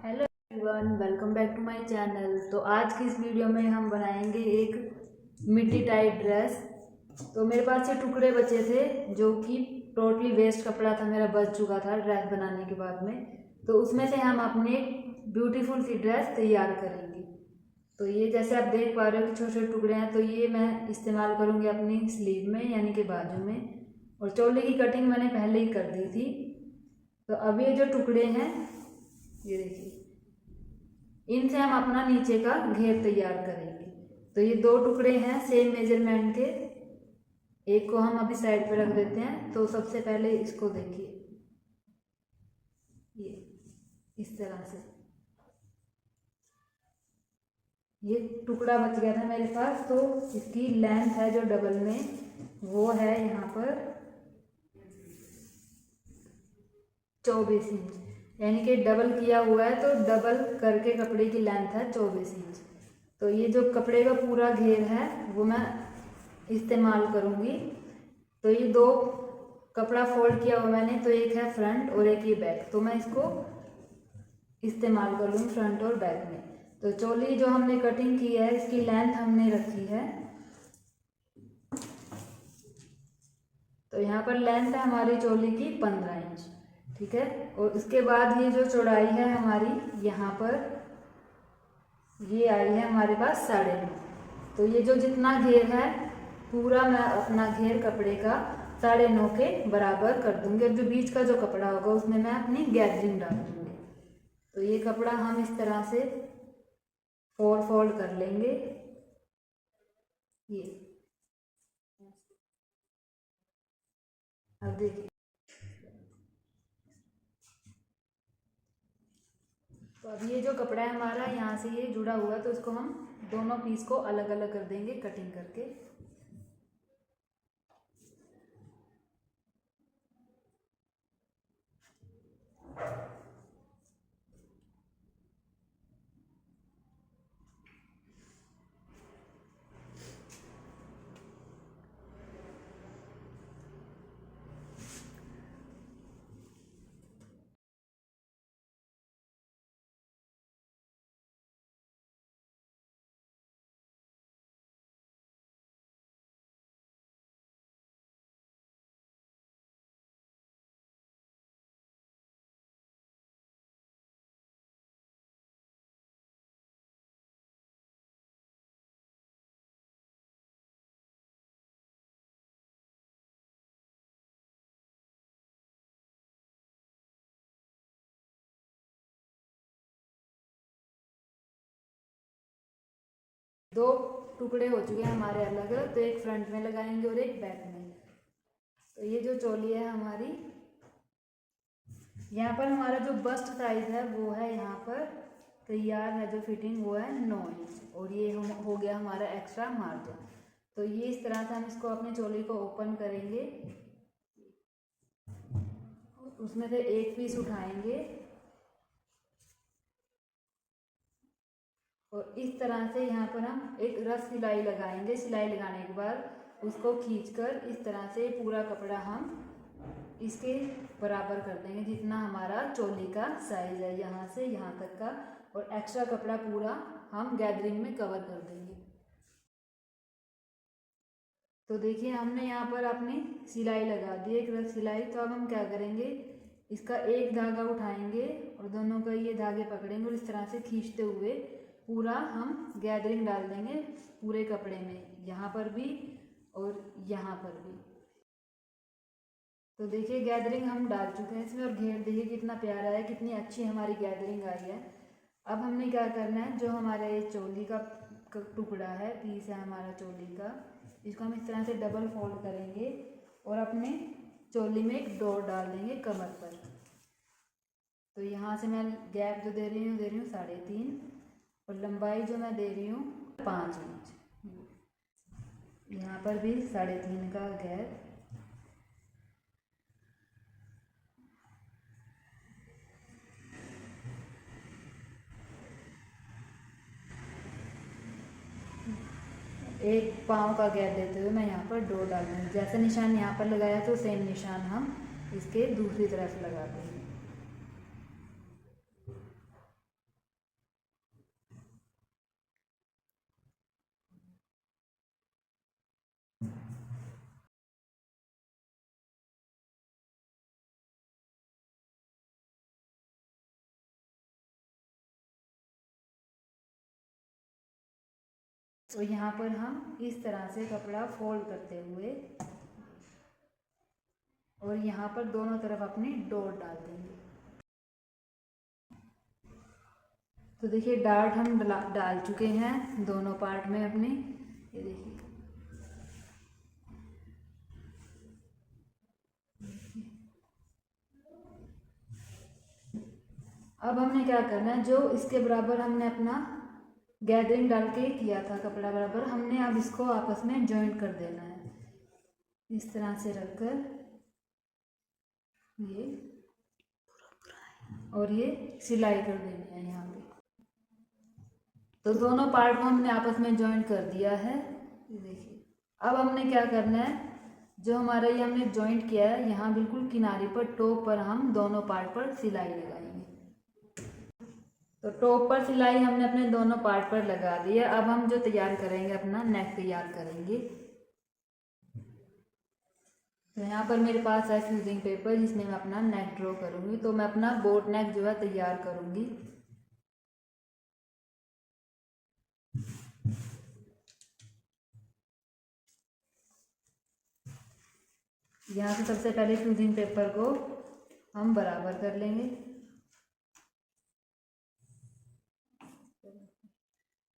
Hello everyone, welcome back to my channel. तो आज की इस वीडियो में हम बनाएंगे एक मिट्टी टाइप ड्रेस। तो मेरे पास ये टुकड़े बचे थे जो कि टोटली वेस्ट कपड़ा था, मेरा बच चुका था ड्रेस बनाने के बाद में। तो उसमें से हम अपने ब्यूटीफुल सी ड्रेस तैयार करेंगे। तो ये जैसे आप देख पा रहे हो कि छोटे छोटे टुकड़े हैं, तो ये मैं इस्तेमाल करूँगी अपनी स्लीव में यानी कि बाजू में। और चोली की कटिंग मैंने पहले ही कर दी थी। तो अब ये जो टुकड़े हैं, ये देखिए, इनसे हम अपना नीचे का घेर तैयार करेंगे। तो ये दो टुकड़े हैं सेम मेजरमेंट के, एक को हम अभी साइड पे रख देते हैं। तो सबसे पहले इसको देखिए, ये इस तरह से ये टुकड़ा बच गया था मेरे पास। तो इसकी लेंथ है जो डबल में, वो है यहाँ पर 24 इंच, यानी कि डबल किया हुआ है तो डबल करके कपड़े की लेंथ है 24 इंच। तो ये जो कपड़े का पूरा घेर है वो मैं इस्तेमाल करूँगी। तो ये दो कपड़ा फोल्ड किया हुआ मैंने, तो एक है फ्रंट और एक ये बैक, तो मैं इसको इस्तेमाल करूँगी फ्रंट और बैक में। तो चोली जो हमने कटिंग की है इसकी लेंथ हमने रखी है, तो यहाँ पर लेंथ है हमारी चोली की 15 इंच, ठीक है। और उसके बाद ये जो चौड़ाई है हमारी, यहाँ पर ये आई है हमारे पास 9.5। तो ये जो जितना घेर है पूरा मैं अपना घेर कपड़े का 9.5 के बराबर कर दूंगी, और जो बीच का जो कपड़ा होगा उसमें मैं अपनी गैदरिंग डाल दूंगी। तो ये कपड़ा हम इस तरह से फोल्ड कर लेंगे। ये अब देखिए, तो अब ये जो कपड़ा है हमारा यहाँ से ये जुड़ा हुआ है, तो इसको हम दोनों पीस को अलग अलग कर देंगे कटिंग करके। दो टुकड़े हो चुके हैं हमारे अलग अलग, तो एक फ्रंट में लगाएंगे और एक बैक में। तो ये जो चोली है हमारी, यहाँ पर हमारा जो बस्ट साइज है वो है यहाँ पर तैयार है, जो फिटिंग वो है 9 इंच, और ये हो गया हमारा एक्स्ट्रा मार्जिन। तो ये इस तरह से हम इसको अपनी चोली को ओपन करेंगे, उसमें से एक पीस उठाएंगे और इस तरह से यहाँ पर हम एक रफ सिलाई लगाएंगे। सिलाई लगाने के बाद उसको खींचकर इस तरह से पूरा कपड़ा हम इसके बराबर कर देंगे, जितना हमारा चोली का साइज है यहाँ से यहाँ तक का, और एक्स्ट्रा कपड़ा पूरा हम गैदरिंग में कवर कर देंगे। तो देखिए, हमने यहाँ पर अपनी सिलाई लगा दी, एक रफ सिलाई। तो अब हम क्या करेंगे, इसका एक धागा उठाएंगे और दोनों का ये धागे पकड़ेंगे और इस तरह से खींचते हुए पूरा हम गैदरिंग डाल देंगे पूरे कपड़े में, यहाँ पर भी और यहाँ पर भी। तो देखिए, गैदरिंग हम डाल चुके हैं इसमें, और घेर देखिए कितना प्यारा है, कितनी अच्छी हमारी गैदरिंग आई है। अब हमने क्या करना है, जो हमारा ये चोली का टुकड़ा है, पीस है हमारा चोली का, इसको हम इस तरह से डबल फोल्ड करेंगे और अपने चोली में एक डोर डाल देंगे कमर पर। तो यहाँ से मैं गैप जो दे रही हूँ 3.5, और लंबाई जो मैं दे रही हूँ 5 इंच। यहाँ पर भी 3.5 का गैप। एक पाँव का गैप देते हुए मैं यहाँ पर डोर डाल दूँगी। जैसे निशान यहाँ पर लगाया तो सेम निशान हम इसके दूसरी तरफ लगा देंगे। तो यहाँ पर हम इस तरह से कपड़ा फोल्ड करते हुए और यहाँ पर दोनों तरफ अपनी डॉट डाल देंगे। तो देखिए डार्ट हम डाल चुके हैं दोनों पार्ट में अपने, ये देखिए। अब हमने क्या करना है, जो इसके बराबर हमने अपना गैदरिंग डाल के किया था कपड़ा बराबर, हमने अब इसको आपस में जॉइंट कर देना है इस तरह से रखकर ये, और ये सिलाई कर देनी है यहाँ पे। तो दोनों पार्ट को हमने आपस में जॉइंट कर दिया है, ये देखिए। अब हमने क्या करना है, जो हमारा ये हमने जॉइंट किया है यहाँ बिल्कुल किनारे पर टॉप पर हम दोनों पार्ट पर सिलाई लगाएंगे। तो टॉप पर सिलाई हमने अपने दोनों पार्ट पर लगा दी है। अब हम जो तैयार करेंगे अपना नेक तैयार करेंगे। तो यहाँ पर मेरे पास है फ्यूजिंग पेपर जिसमें मैं अपना नेक ड्रॉ करूँगी। तो मैं अपना बोट नेक जो है तैयार करूँगी। यहाँ से सबसे पहले फ्यूजिंग पेपर को हम बराबर कर लेंगे।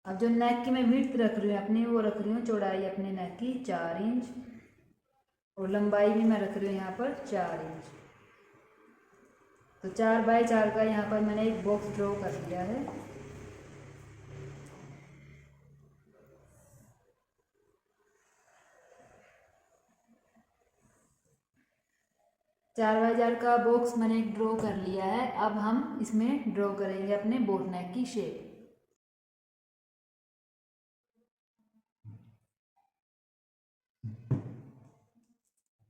अब जो नेक की मैं विड्थ रख रही हूँ अपनी, वो रख रही हूँ चौड़ाई अपने नेक की 4 इंच और लंबाई भी मैं रख रही हूँ यहाँ पर 4 इंच। तो 4 बाई 4 का यहाँ पर मैंने एक बॉक्स ड्रॉ कर दिया है। चार बाई 4 का बॉक्स मैंने ड्रॉ कर लिया है। अब हम इसमें ड्रॉ करेंगे अपने बोट नेक की शेप।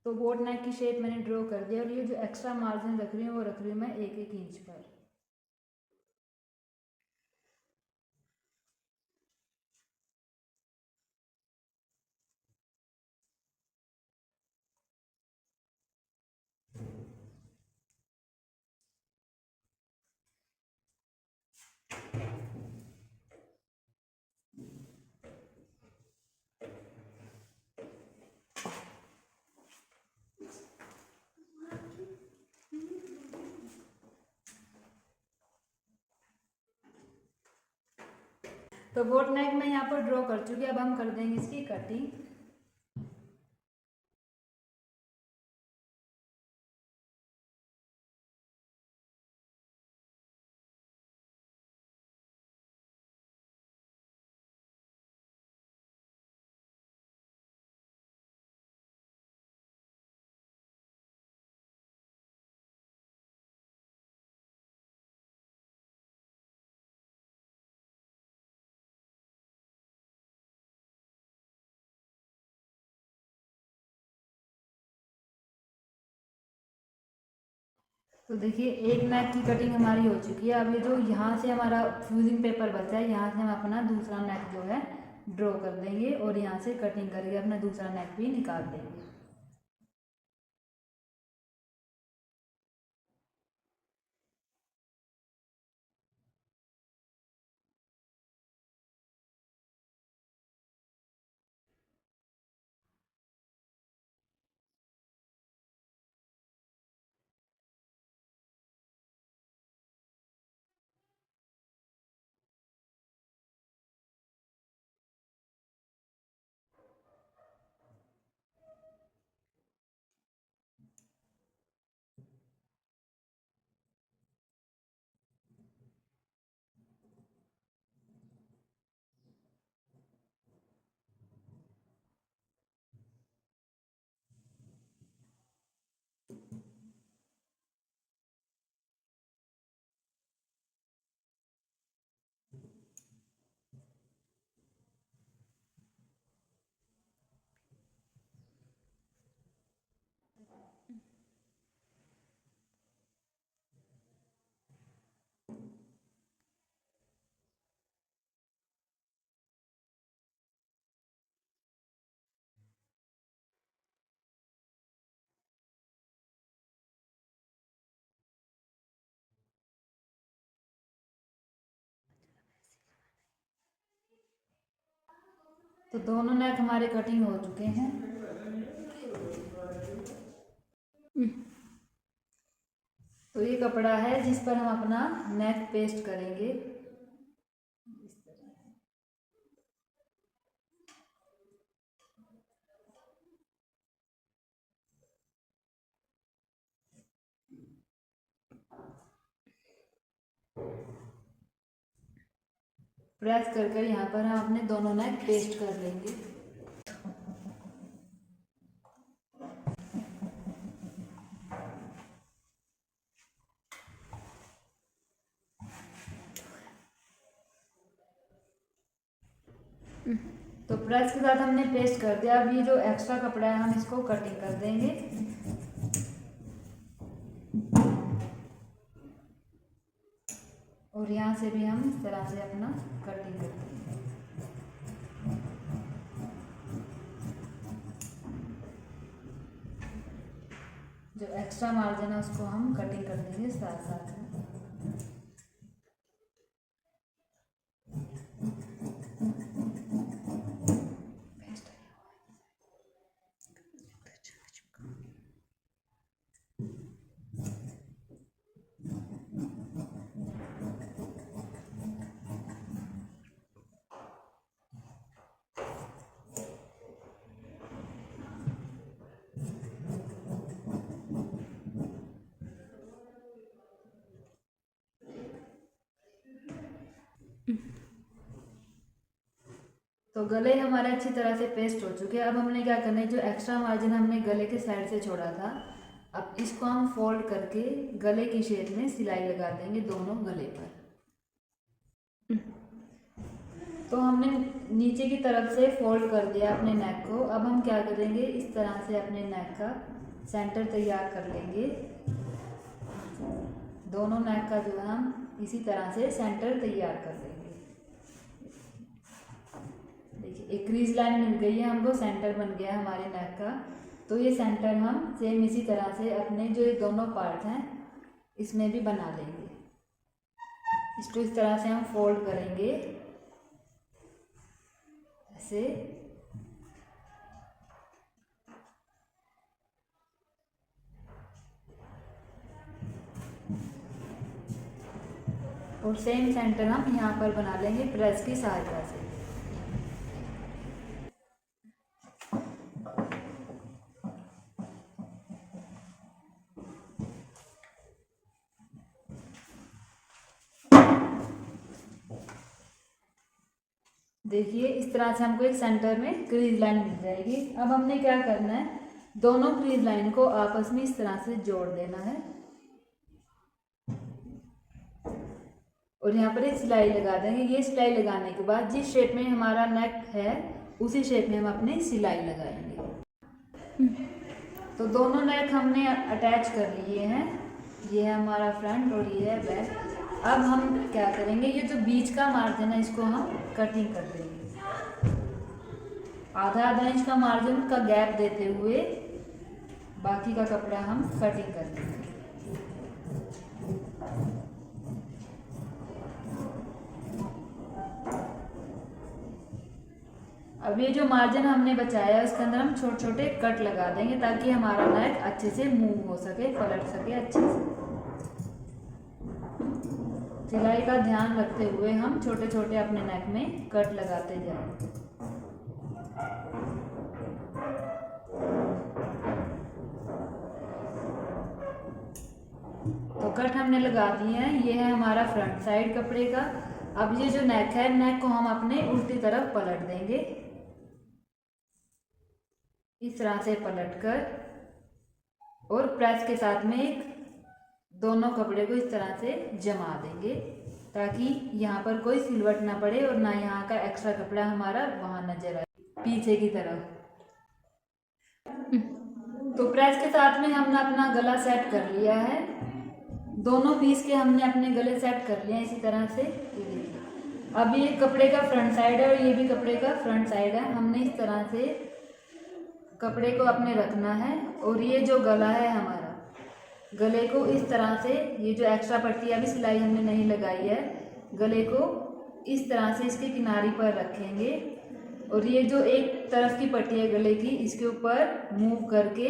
तो बोट नेक की शेप मैंने ड्रॉ कर दिया और ये जो एक्स्ट्रा मार्जिन रख रही हूँ वो रख रही हूँ मैं 1-1 इंच पर। तो बोट नेक मैं यहाँ पर ड्रॉ कर चुकी, अब हम कर देंगे इसकी कटिंग। तो देखिए एक नेक की कटिंग हमारी हो चुकी है। अब ये जो यहाँ से हमारा फ्यूजिंग पेपर बचा है, यहाँ से हम अपना दूसरा नेक जो है ड्रॉ कर देंगे और यहाँ से कटिंग करके अपना दूसरा नेक भी निकाल देंगे। तो दोनों नेक हमारे कटिंग हो चुके हैं। तो ये कपड़ा है जिस पर हम अपना नेक पेस्ट करेंगे। प्रेस कर कर यहाँ पर हम अपने दोनों नेक पेस्ट कर लेंगे। तो प्रेस के साथ हमने पेस्ट कर दिया। अब ये जो एक्स्ट्रा कपड़ा है हम इसको कटिंग कर देंगे। और यहाँ से भी हम इस तरह से अपना कटिंग कर देंगे। जो एक्स्ट्रा मार्जिन है उसको हम कटिंग कर देंगे साथ साथ में। तो गले हमारे अच्छी तरह से पेस्ट हो चुके हैं। अब हमने क्या करना है, जो एक्स्ट्रा मार्जिन हमने गले के साइड से छोड़ा था, अब इसको हम फोल्ड करके गले की शेप में सिलाई लगा देंगे दोनों गले पर। तो हमने नीचे की तरफ से फोल्ड कर दिया अपने नेक को। अब हम क्या करेंगे, इस तरह से अपने नेक का सेंटर तैयार कर लेंगे। दोनों नेक का जो है हम इसी तरह से सेंटर तैयार कर लेंगे। देखिए एक क्रीज लाइन मिल गई है हमको, सेंटर बन गया हमारे नेक का। तो ये सेंटर हम सेम इसी तरह से अपने जो ये दोनों पार्ट हैं इसमें भी बना लेंगे। इसको इस तरह से हम फोल्ड करेंगे ऐसे। और सेम सेंटर हम यहाँ पर बना लेंगे प्रेस की सहायता से। देखिए इस तरह से हमको एक सेंटर में क्रीज लाइन मिल जाएगी। अब हमने क्या करना है, दोनों क्रीज लाइन को आपस में इस तरह से जोड़ देना है और यहाँ पर एक सिलाई लगा देंगे। ये सिलाई लगाने के बाद जिस शेप में हमारा नेक है उसी शेप में हम अपनी सिलाई लगाएंगे। तो दोनों नेक हमने अटैच कर लिए हैं। ये है हमारा फ्रंट और ये है बैक। अब हम क्या करेंगे, ये जो बीच का मार्जिन है इसको हम कटिंग कर देंगे। आधा इंच का मार्जिन का गैप देते हुए बाकी का कपड़ा हम कटिंग कर देंगे। अब ये जो मार्जिन हमने बचाया है उसके अंदर हम छोटे छोटे कट लगा देंगे ताकि हमारा नेक अच्छे से मूव हो सके, पलट सके अच्छे से। सिलाई का ध्यान रखते हुए हम छोटे छोटे अपने नेक में कट लगाते जाएं। तो कट हमने लगा दिए हैं। ये है हमारा फ्रंट साइड कपड़े का। अब ये जो नेक है, नेक को हम अपने उल्टी तरफ पलट देंगे। इस तरह से पलटकर और प्रेस के साथ में एक दोनों कपड़े को इस तरह से जमा देंगे ताकि यहाँ पर कोई सिलवट ना पड़े और ना यहाँ का एक्स्ट्रा कपड़ा हमारा वहाँ नजर आए पीछे की तरफ। तो प्रेस के साथ में हमने अपना गला सेट कर लिया है। दोनों पीस के हमने अपने गले सेट कर लिए इसी तरह से। अब ये कपड़े का फ्रंट साइड है और ये भी कपड़े का फ्रंट साइड है। हमने इस तरह से कपड़े को अपने रखना है और ये जो गला है हमारा, गले को इस तरह से, ये जो एक्स्ट्रा पट्टी अभी सिलाई हमने नहीं लगाई है, गले को इस तरह से इसके किनारे पर रखेंगे और ये जो एक तरफ की पट्टी है गले की, इसके ऊपर मूव करके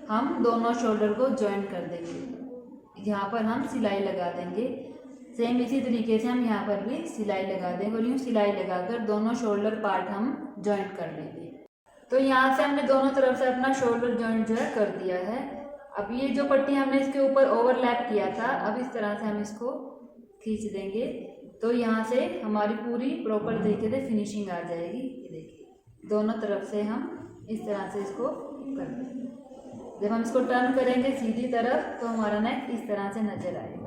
हम दोनों शोल्डर को ज्वाइन कर देंगे। यहाँ पर हम सिलाई लगा देंगे। सेम इसी तरीके से हम यहाँ पर भी सिलाई लगा देंगे और यूँ सिलाई लगाकर दोनों शोल्डर पार्ट हम ज्वाइंट कर लेंगे। तो यहाँ से हमने दोनों तरफ से अपना शोल्डर ज्वाइंट जो है कर दिया है। अब ये जो पट्टी हमने इसके ऊपर ओवरलैप किया था, अब इस तरह से हम इसको खींच देंगे तो यहाँ से हमारी पूरी प्रॉपर तरीके से फिनिशिंग आ जाएगी। ये देखिए दोनों तरफ से हम इस तरह से इसको कर देंगे। जब हम इसको टर्न करेंगे सीधी तरफ तो हमारा नेक इस तरह से नजर आएगा।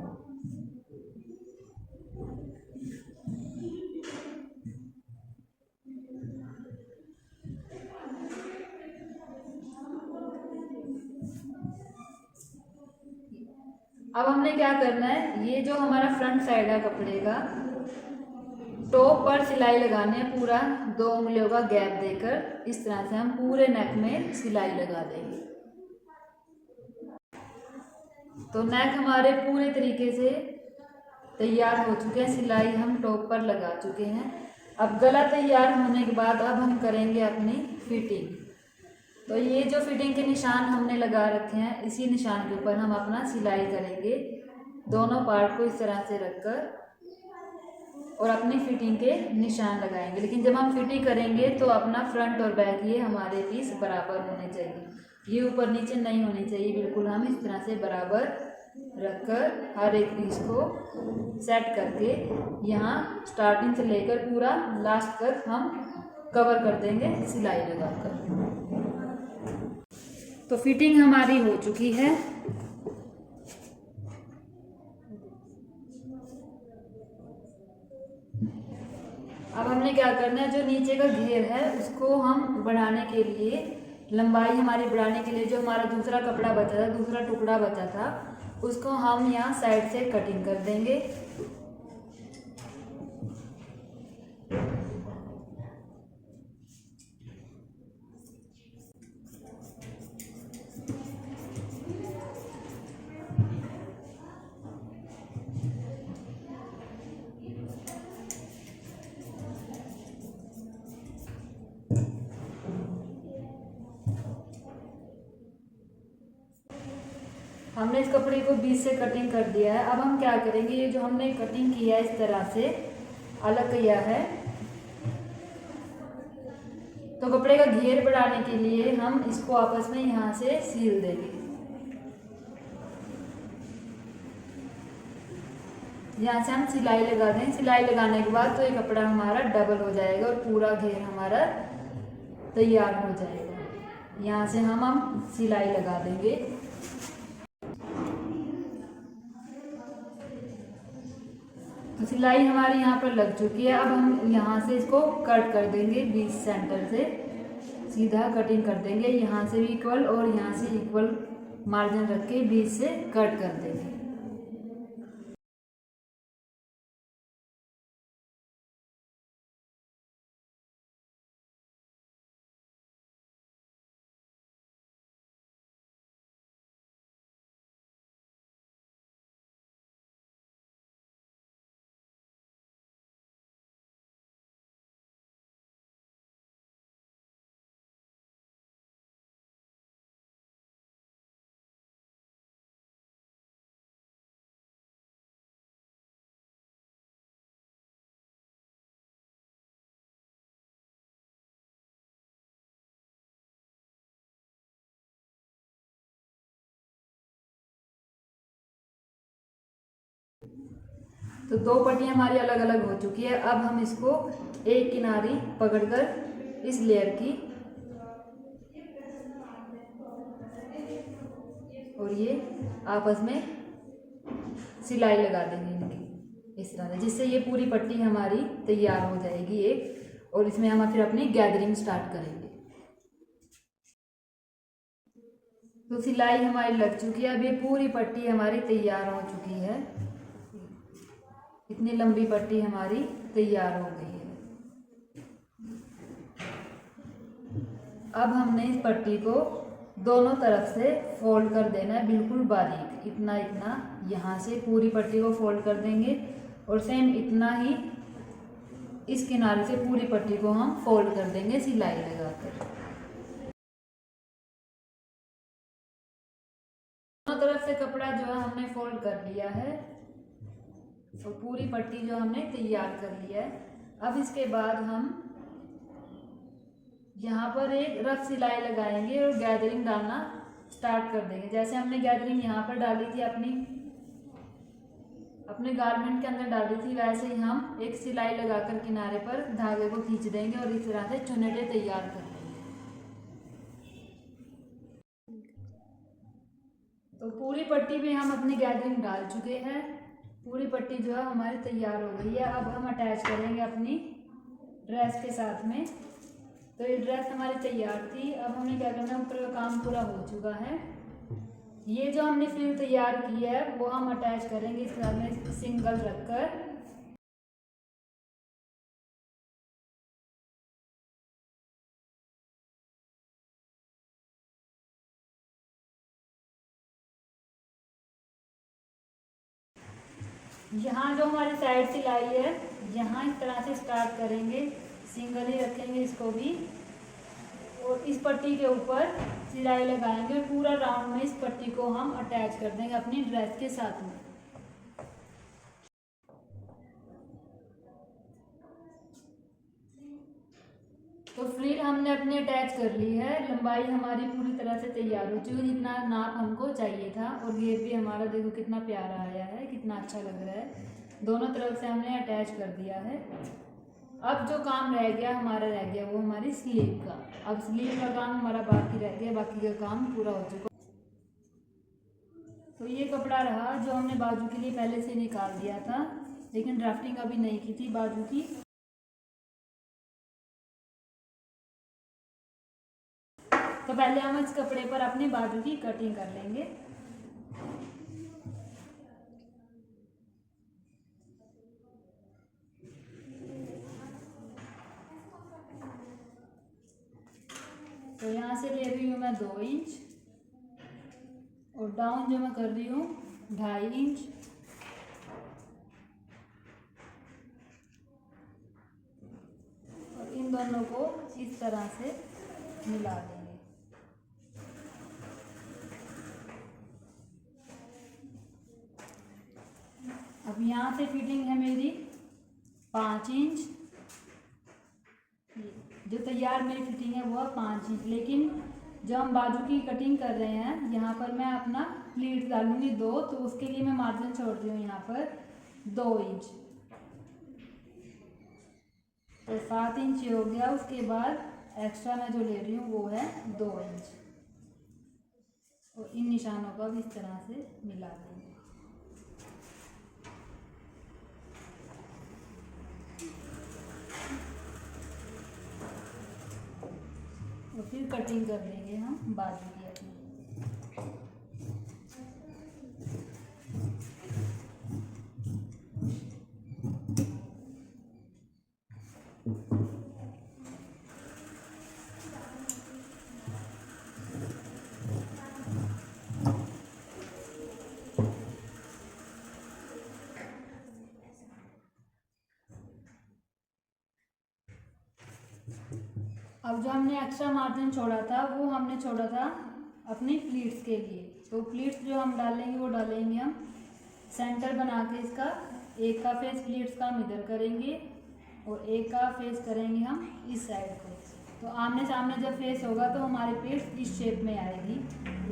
अब हमने क्या करना है, ये जो हमारा फ्रंट साइड है कपड़े का, टॉप पर सिलाई लगाने है पूरा 2 उंगलियों का गैप देकर। इस तरह से हम पूरे नेक में सिलाई लगा देंगे। तो नेक हमारे पूरे तरीके से तैयार हो चुके हैं, सिलाई हम टॉप पर लगा चुके हैं। अब गला तैयार होने के बाद अब हम करेंगे अपनी फिटिंग। तो ये जो फिटिंग के निशान हमने लगा रखे हैं, इसी निशान के ऊपर हम अपना सिलाई करेंगे, दोनों पार्ट को इस तरह से रखकर और अपनी फिटिंग के निशान लगाएंगे। लेकिन जब हम फिटिंग करेंगे तो अपना फ्रंट और बैक ये हमारे पीस बराबर होने चाहिए, ये ऊपर नीचे नहीं होने चाहिए, बिल्कुल हम इस तरह से बराबर रखकर हर एक पीस को सेट करके यहाँ स्टार्टिंग से लेकर पूरा लास्ट तक हम कवर कर देंगे सिलाई लगाकर। तो फिटिंग हमारी हो चुकी है। अब हमने क्या करना है, जो नीचे का घेर है उसको हम बढ़ाने के लिए, लंबाई हमारी बढ़ाने के लिए जो हमारा दूसरा कपड़ा बचा था, दूसरा टुकड़ा बचा था, उसको हम यहाँ साइड से कटिंग कर देंगे। हमने इस कपड़े को बीच से कटिंग कर दिया है। अब हम क्या करेंगे, ये जो हमने कटिंग किया है इस तरह से अलग किया है, तो कपड़े का घेर बढ़ाने के लिए हम इसको आपस में यहाँ से सील देंगे। यहाँ से हम सिलाई लगा दें। सिलाई लगाने के बाद तो ये कपड़ा हमारा डबल हो जाएगा और पूरा घेर हमारा तैयार हो जाएगा। यहाँ से हम सिलाई लगा देंगे। तो सिलाई हमारी यहाँ पर लग चुकी है। अब हम यहाँ से इसको कट कर देंगे, बीच सेंटर से सीधा कटिंग कर देंगे, यहाँ से भी इक्वल और यहाँ से इक्वल मार्जिन रख के बीच से कट कर देंगे। तो 2 पट्टी हमारी अलग अलग हो चुकी है। अब हम इसको एक किनारी पकड़कर इस लेयर की और ये आपस में सिलाई लगा देंगे इनकी इस तरह से, जिससे ये पूरी पट्टी हमारी तैयार हो जाएगी एक, और इसमें हम फिर अपनी गैदरिंग स्टार्ट करेंगे। तो सिलाई हमारी लग चुकी है। अब ये पूरी पट्टी हमारी तैयार हो चुकी है। इतनी लंबी पट्टी हमारी तैयार हो गई है। अब हमने इस पट्टी को दोनों तरफ से फोल्ड कर देना है, बिल्कुल बारीक, इतना इतना यहाँ से पूरी पट्टी को फोल्ड कर देंगे और सेम इतना ही इस किनारे से पूरी पट्टी को हम फोल्ड कर देंगे सिलाई लगाकर। दोनों तरफ से कपड़ा जो है हमने फोल्ड कर लिया है और पूरी पट्टी जो हमने तैयार कर लिया है। अब इसके बाद हम यहाँ पर एक रफ सिलाई लगाएंगे और गैदरिंग डालना स्टार्ट कर देंगे। जैसे हमने गैदरिंग यहाँ पर डाली थी अपने गारमेंट के अंदर डाली थी, वैसे ही हम एक सिलाई लगाकर किनारे पर धागे को खींच देंगे और इस तरह से चुन्नटे तैयार कर देंगे। तो पूरी पट्टी में हम अपनी गैदरिंग डाल चुके हैं। पूरी पट्टी जो है हमारी तैयार हो गई है। अब हम अटैच करेंगे अपनी ड्रेस के साथ में। तो ये ड्रेस हमारी तैयार थी। अब हमें क्या करना है, ऊपर का काम पूरा हो चुका है। ये जो हमने फ्रिल तैयार की है वो हम अटैच करेंगे इस तरह में सिंगल रखकर। यहाँ जो हमारी साइड सिलाई है यहाँ इस तरह से स्टार्ट करेंगे, सिंगल ही रखेंगे इसको भी, और इस पट्टी के ऊपर सिलाई लगाएंगे। पूरा राउंड में इस पट्टी को हम अटैच कर देंगे अपनी ड्रेस के साथ में। तो फ्रिल हमने अपनी अटैच कर ली है। लंबाई हमारी पूरी तरह से तैयार हो चुकी है, जितना नाप हमको चाहिए था। और घेर भी हमारा देखो कितना प्यारा आया है, कितना अच्छा लग रहा है। दोनों तरफ से हमने अटैच कर दिया है। अब जो काम रह गया वो हमारी स्लीव का। अब स्लीव का काम हमारा बाकी रह गया, बाकी का काम पूरा हो चुका। तो ये कपड़ा रहा जो हमने बाजू के लिए पहले से निकाल दिया था, लेकिन ड्राफ्टिंग अभी नहीं की थी बाजू की। तो पहले हम इस कपड़े पर अपने बाजू की कटिंग कर लेंगे। तो यहाँ से ले रही हूँ मैं 2 इंच और डाउन जो मैं कर रही हूँ 2.5 इंच। और इन दोनों को इस तरह से मिला देंगे। अब यहाँ से फिटिंग है मेरी 5 इंच। जो तैयार मेरी फिटिंग है वो 5 इंच, लेकिन जब हम बाजू की कटिंग कर रहे हैं यहाँ पर मैं अपना प्लीट डालूंगी 2, तो उसके लिए मैं मार्जिन छोड़ रही हूँ यहाँ पर 2 इंच। तो 7 इंच हो गया। उसके बाद एक्स्ट्रा मैं जो ले रही हूँ वो है 2 इंच। और इन निशानों को भी इस तरह से मिला देंगे। और फिर कटिंग कर लेंगे हम बाजू की अपनी। अब जो हमने एक्स्ट्रा मार्जिन छोड़ा था वो हमने छोड़ा था अपनी प्लीट्स के लिए। तो प्लीट्स जो हम डालेंगे वो डालेंगे हम सेंटर बना के इसका। एक का फेस प्लीट्स का हम इधर करेंगे और एक का फेस करेंगे हम इस साइड को। तो आमने सामने जब फेस होगा तो हमारी प्लीट्स इस शेप में आएगी,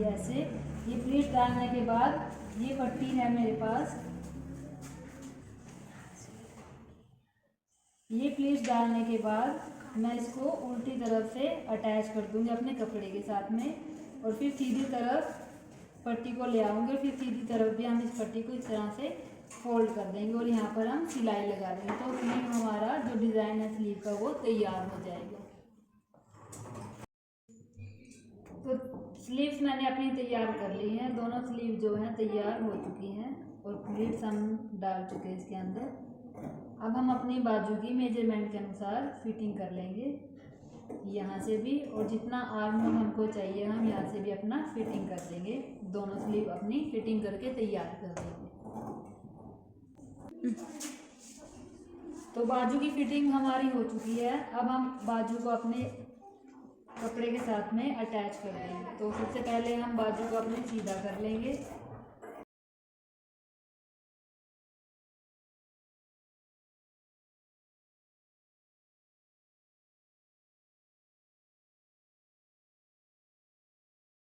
ये ऐसे। ये प्लीट्स डालने के बाद ये पट्टी है मेरे पास, ये प्लीट्स डालने के बाद मैं इसको उल्टी तरफ से अटैच कर दूंगी अपने कपड़े के साथ में। और फिर सीधी तरफ पट्टी को ले आऊँगी और फिर सीधी तरफ भी हम इस पट्टी को इस तरह से फोल्ड कर देंगे और यहाँ पर हम सिलाई लगा देंगे। तो स्लीव हमारा जो डिज़ाइन है स्लीव का वो तैयार हो जाएगा। तो स्लीव्स मैंने अपनी तैयार कर ली हैं। दोनों स्लीव जो हैं तैयार हो चुकी हैं और प्लीट्स हम डाल चुके हैं इसके अंदर। अब हम अपनी बाजू की मेजरमेंट के अनुसार फिटिंग कर लेंगे यहाँ से भी, और जितना आर्म होल हमको चाहिए हम यहाँ से भी अपना फिटिंग कर देंगे। दोनों स्लीव अपनी फिटिंग करके तैयार कर देंगे। तो बाजू की फिटिंग हमारी हो चुकी है। अब हम बाजू को अपने कपड़े के साथ में अटैच कर देंगे। तो सबसे पहले हम बाजू को अपने सीधा कर लेंगे।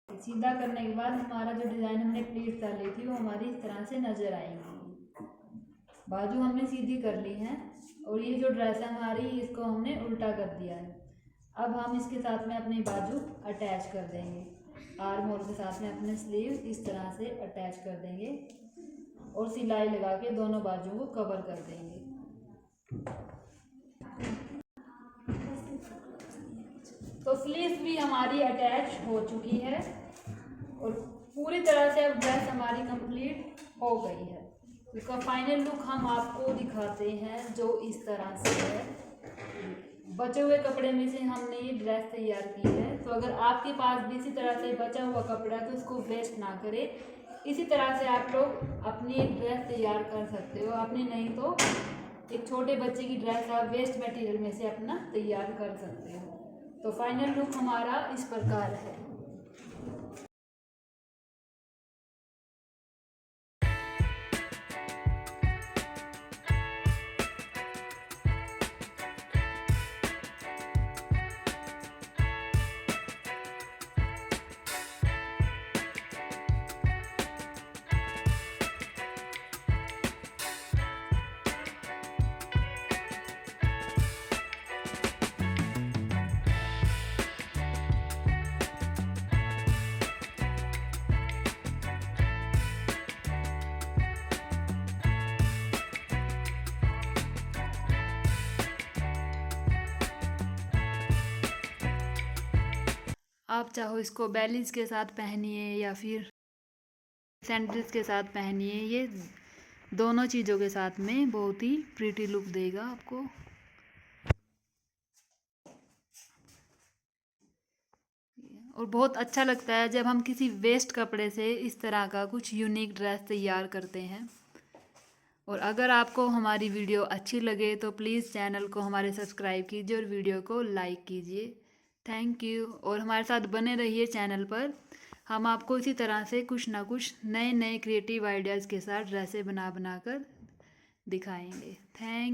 सीधा करने के बाद हमारा जो डिज़ाइन हमने प्लीट कर ली थी वो हमारी इस तरह से नज़र आएंगी। बाजू हमने सीधी कर ली है और ये जो ड्रेस है हमारी इसको हमने उल्टा कर दिया है। अब हम इसके साथ में अपनी बाजू अटैच कर देंगे। आर्म होल के साथ में अपने स्लीव इस तरह से अटैच कर देंगे और सिलाई लगा के दोनों बाजुओं को कवर कर देंगे। तो स्लीव्स भी हमारी अटैच हो चुकी है और पूरी तरह से अब ड्रेस हमारी कंप्लीट हो गई है। इसका फाइनल लुक हम आपको दिखाते हैं जो इस तरह से है। बचे हुए कपड़े में से हमने ये ड्रेस तैयार की है। तो अगर आपके पास भी इसी तरह से बचा हुआ कपड़ा है तो उसको वेस्ट ना करें। इसी तरह से आप लोग अपनी एक ड्रेस तैयार कर सकते हो। आपने नहीं तो एक छोटे बच्चे की ड्रेस आप वेस्ट मटेरियल में से अपना तैयार कर सकते हो। तो फाइनल लुक हमारा इस प्रकार है। आप चाहो इसको बैलीज के साथ पहनिए या फिर सैंडल्स के साथ पहनिए। ये दोनों चीज़ों के साथ में बहुत ही प्रीटी लुक देगा आपको। और बहुत अच्छा लगता है जब हम किसी वेस्ट कपड़े से इस तरह का कुछ यूनिक ड्रेस तैयार करते हैं। और अगर आपको हमारी वीडियो अच्छी लगे तो प्लीज़ चैनल को हमारे सब्सक्राइब कीजिए और वीडियो को लाइक कीजिए। Thank you. और हमारे साथ बने रहिए चैनल पर। हम आपको इसी तरह से कुछ ना कुछ नए नए क्रिएटिव आइडियाज़ के साथ ड्रेसें बना कर दिखाएंगे। थैंक